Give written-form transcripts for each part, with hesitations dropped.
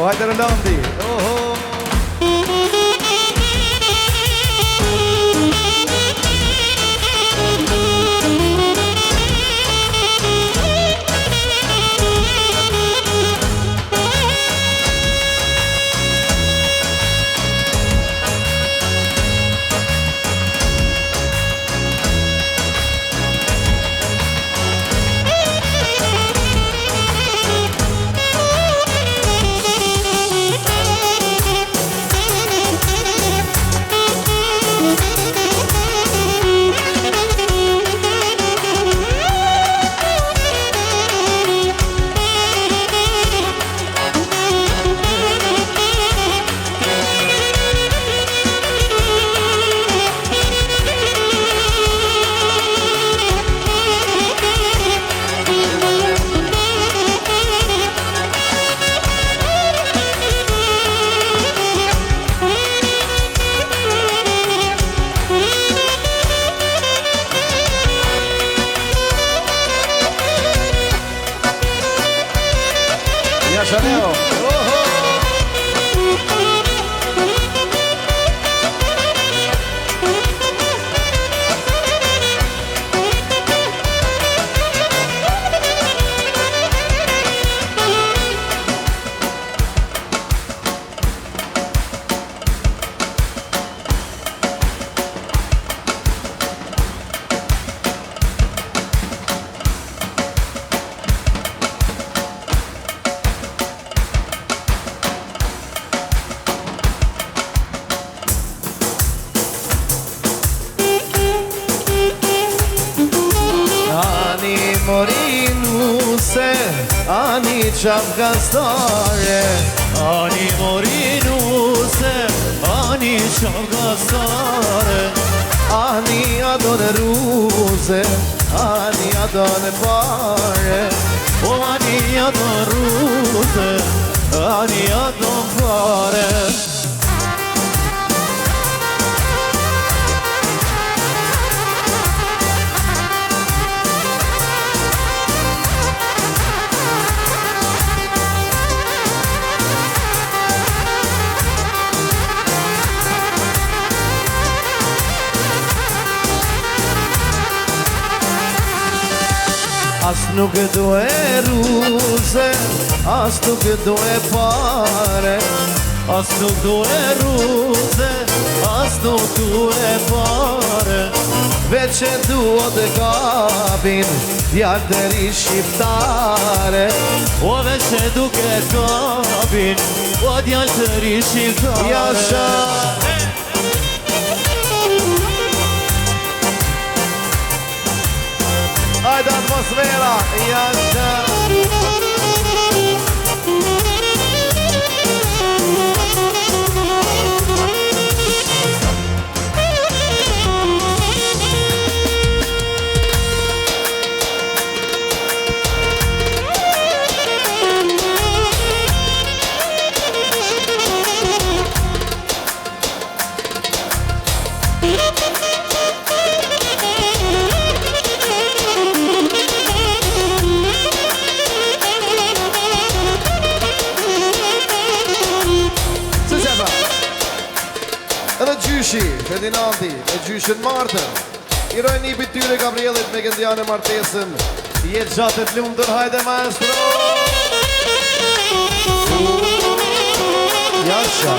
hajde Rolandi. Qafgastare Ani morinuse Ani qafgastare Ani adon ruse Ani adon pare O ani adon ruse Ani adon pare As nuk do e ruse, as nuk do e pare As nuk do e ruse, as nuk do e pare Veç e duo të kapin, fjallë të ri shqiptare O veç e duke kapin, o djallë të ri shqiptare Jasha Hajde atmosfera, jasha Ferdinandi, e gjyshën Martën Iroj një bityre Gabrielit me këndjane martesën Jetë gjatë të lumë hajde maestro Jasha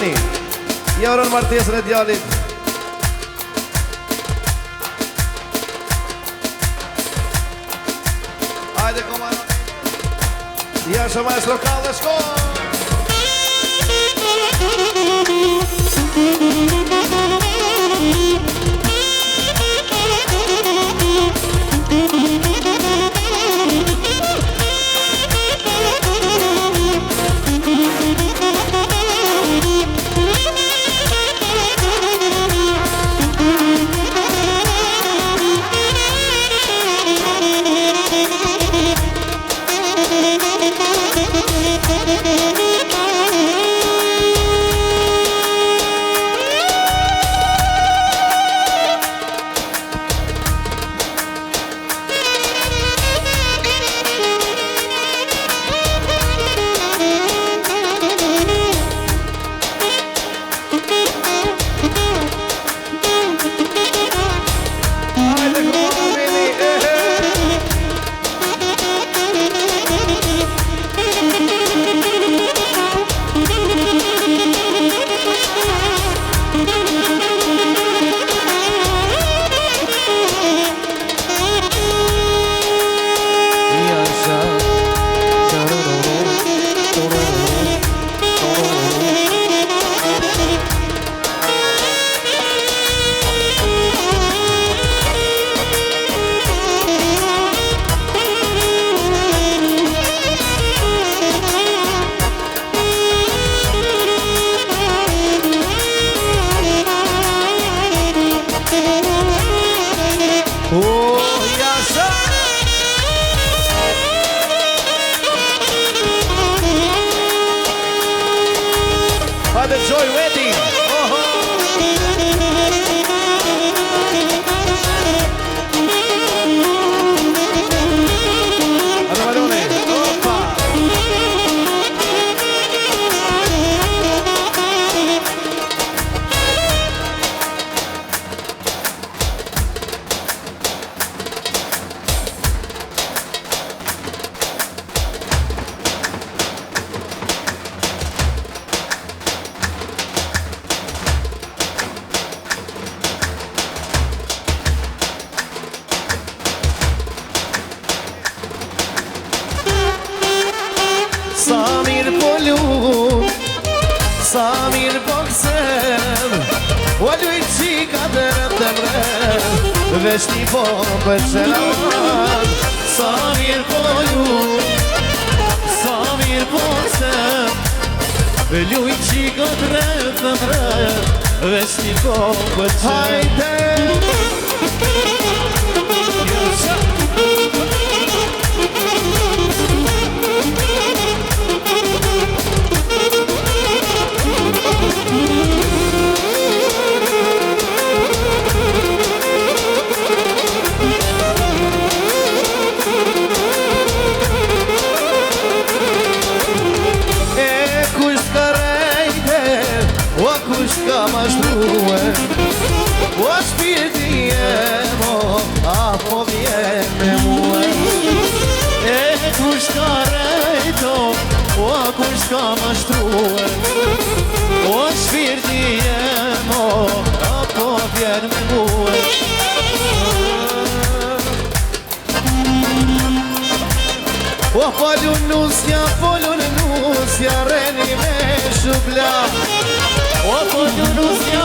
Vini, ja urojnë martesën e djalit. Hajde komando. Ja shë maestro Kalle shko. Hajde Joy Wedding. Hajde Malone. Opa. Samir Polun, Samir Boxer, Waluj qika të rëtëmre, veç një po për qëraman. Samir Polun, Samir Boxer, Waluj qika të rëtëmre, veç një po për qëraman. Ka mashtruhe, o shpirti jemo, apo vjen me muhe. E kush ka rejto, o kush ka mashtruhe, o shpirti jemo, apo vjen me muhe. O polun nusja, reni me shubla. O polunusja,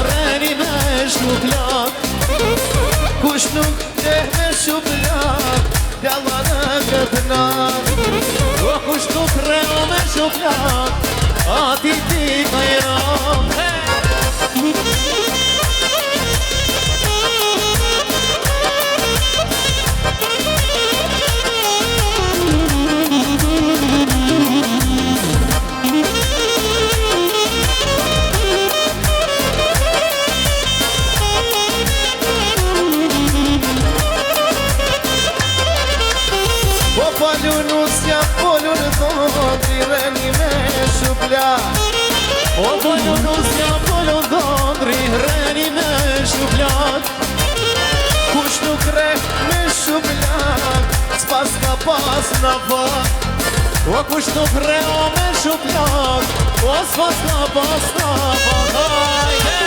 reni me shuplak. Kush nuk e me shuplak, djalla në këtë nak. O kush nuk reo me shuplak, ati ti kajram. Polunusja, polun dhondri, reni me shuplak. O polunusja, polun dhondri, reni me shuplak. Kush nuk re me shuplak, s'pas ka pas në fak. O kush nuk reo me shuplak O s'pasta pasta Hajde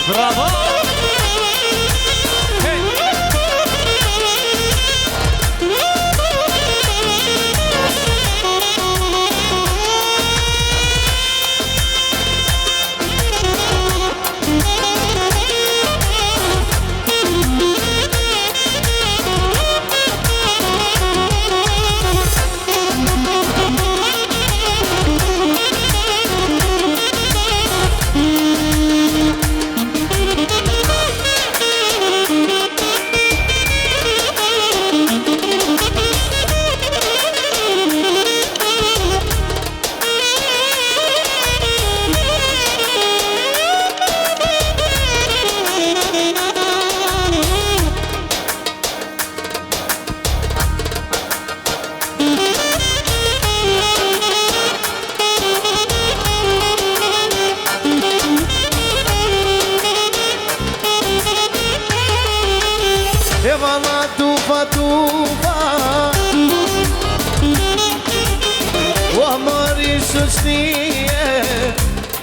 Bravo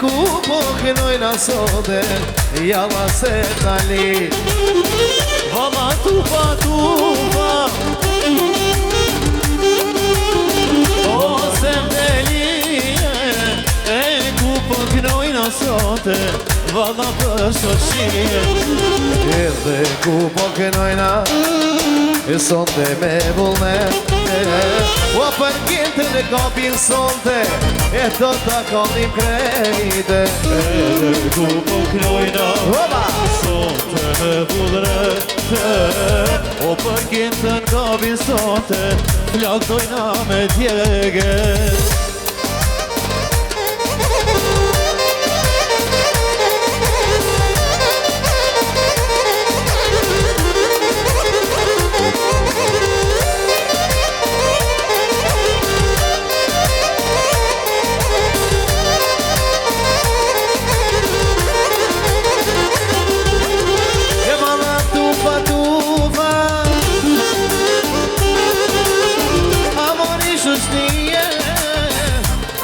Ku po kënojna sote, jalla se tali Valla tupa tupa O se mdelije Ku po kënojna sote, valla për shoshije Edhe ku po kënojna Sonte me vullne O për gjente në kapin sonte E do t'a konim krejte Edhe ku po kënojna Sonte me vullne O për gjente në kapin sonte Flak dojna me djege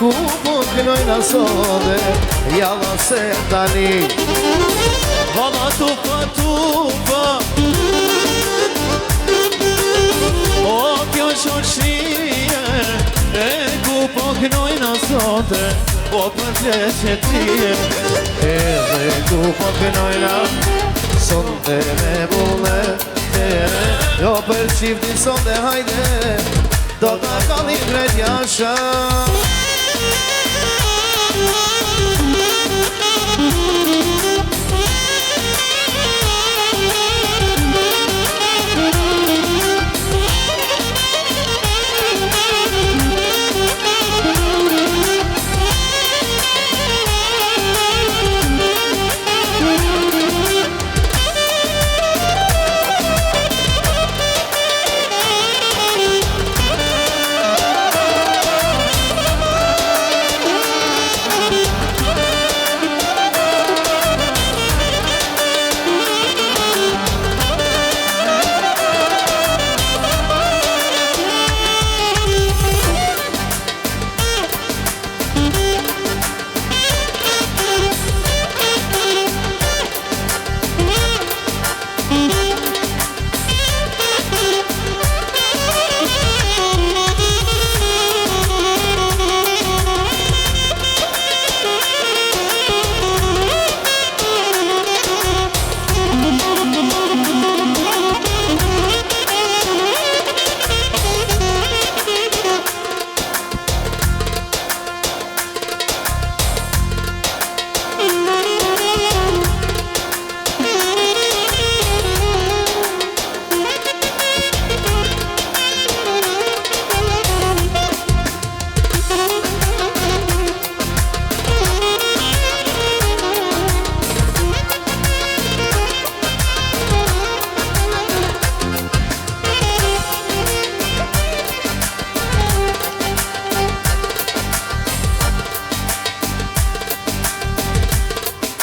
Ku po kënojna sote, jalla se tani Valla tupa tupa O kjo shoshije Ku po kënojna sote O për fleqe tije Edhe ku po kënojna Sonte me vullne Jo për qiftin sonte hajde Do t'a kallim krejt jasha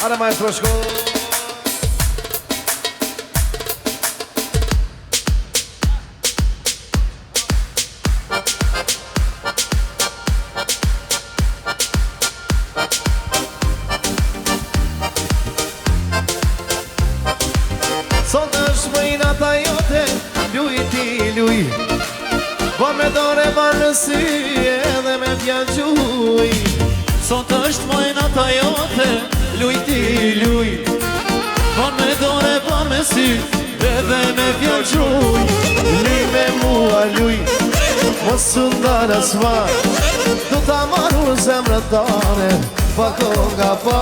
Ara maestro, shko në sy edhe me pjallgjuj. Sot është mojnë ata jote, luj ti luj. Pa me dore, pa me sy, edhe me pjallgjuj. Luj me mua luj, mos u ndal as far. Do ta marru zemrën tane, pa konga pa.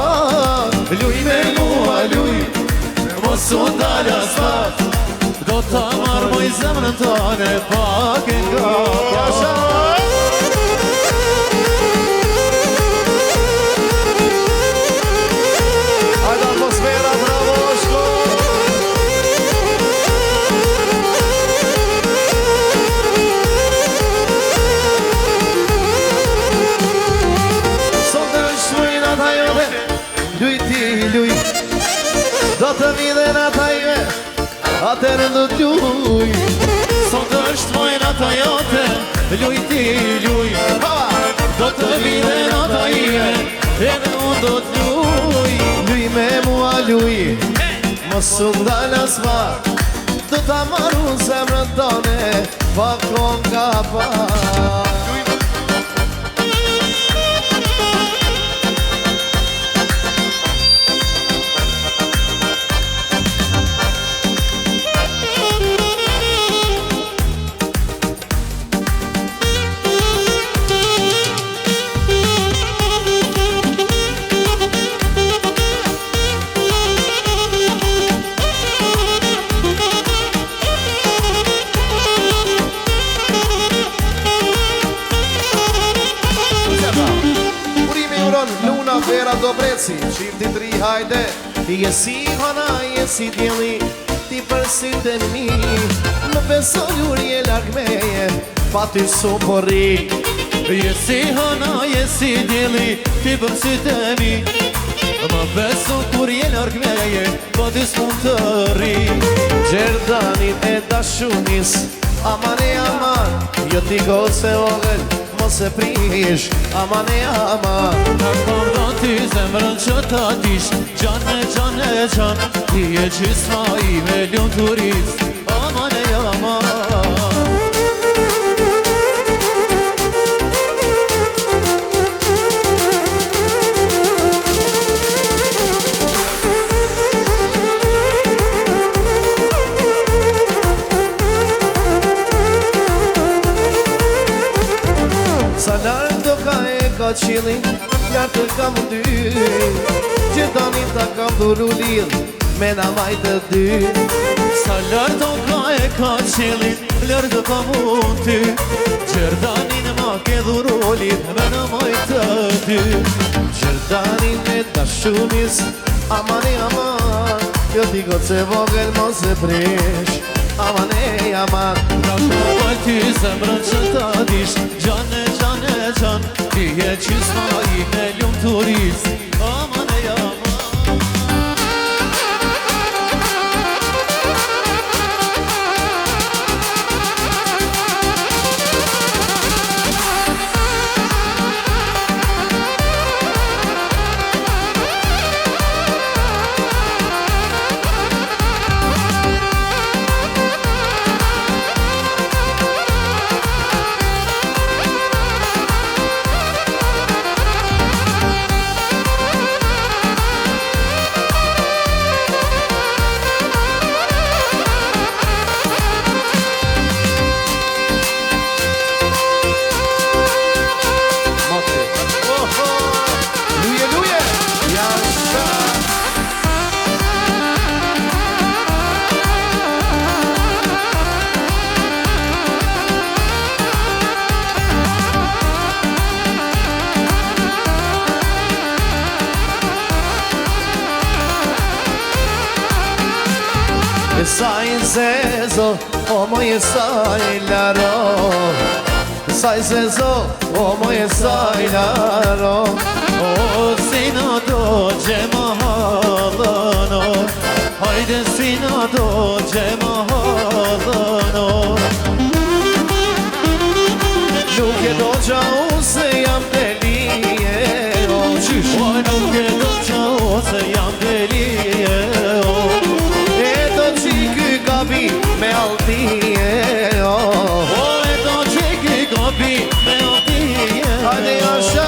Luj me mua luj, mos u ndal as far. Do ta marr moj zemrën tane, pak e nga Jasha Hajde atmosfera, bravo shko. Sot është mujnë ata jote, luj ti luj. Do të vidhen ata jve, atërë do t'luj. Sot është mojnë ata jote, luj ti luj. Do të vidhen ata ime, edhe unë do t'luj. Luj me mua luj, mos u ndal as far. Do ta marru zemrën tone, pa konga pa. Luna vera do breci, qifti tri hajde. Ti jesi hana, jesi djeli, ti përsit e mi. Më beso ljurje larg meje, pa ty su porri. Jesi hana, jesi djeli, ti përsit e mi. Më beso kur je larg meje, pa ty s'mund të ri. Gjerdanin e dashunis, aman e aman. Jo ti gose vogël, mos e prish, aman e aman. Në kom do ty zemrën që ta dish, gjane, gjane, gjan. Ti e gjysma i me ljumë turist, aman e aman. Sa lartë do ka e ka qili, lartë kam dy. Gjithanin ta kam dhuru lidh, me na majtë dy. Sa lartë do ka e ka qilin, lartë ka mund ty. Gjerdanin ma ke dhurolit, me në majtë ty. Gjerdanin e dashunis, aman e aman. Jo ti goce vogël mos e prish, aman e aman. Pra përvaj ty zemrën që ta dish, gjane, gjane, gjan. Ti e gjysma i me ljumë turist, aman e aman. Luje, luje, jasha. Saj zezo, o moje saj laro. Saj zezo, o moje saj laro. O sina do gjema halano, hajde sina do gjema halano. Nuk e do qau se jam delije, o qysh. O nuk e do qau se jam delije, o. E do qiky gabi me altije, o. O e do qiky gabi me otije. Hajde Jasha.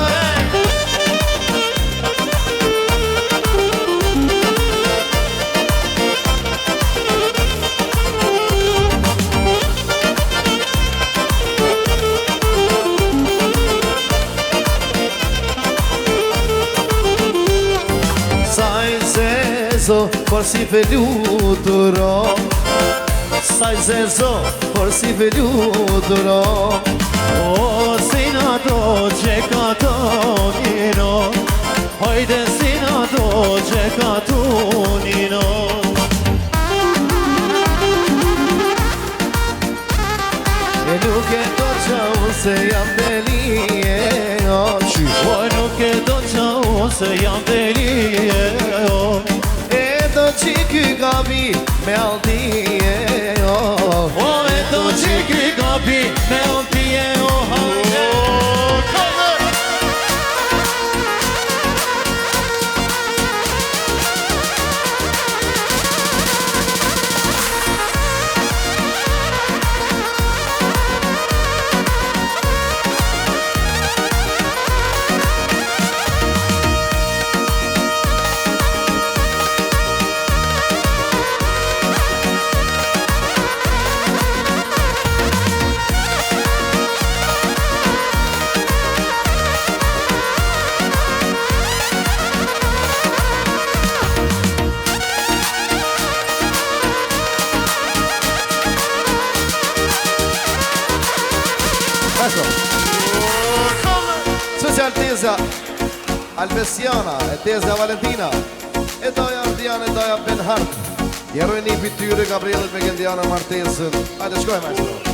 Por si veluduro, sai zezo, por si veluduro. O sina dođe katonino, hajde sina dođe katonino. E nuk e do qau se jam delije, Oj nuk e do qau se jam delije. Do që ky gabi me aldije, O e do që ky gabi me aldije, o hajde. Special Teza Albesiana, e Teza Valentina, e doja Ardian, e doja Benhart. Jeroj një pityre Gabrielet me Gendiana Martesën. Hajde shkoj maestro.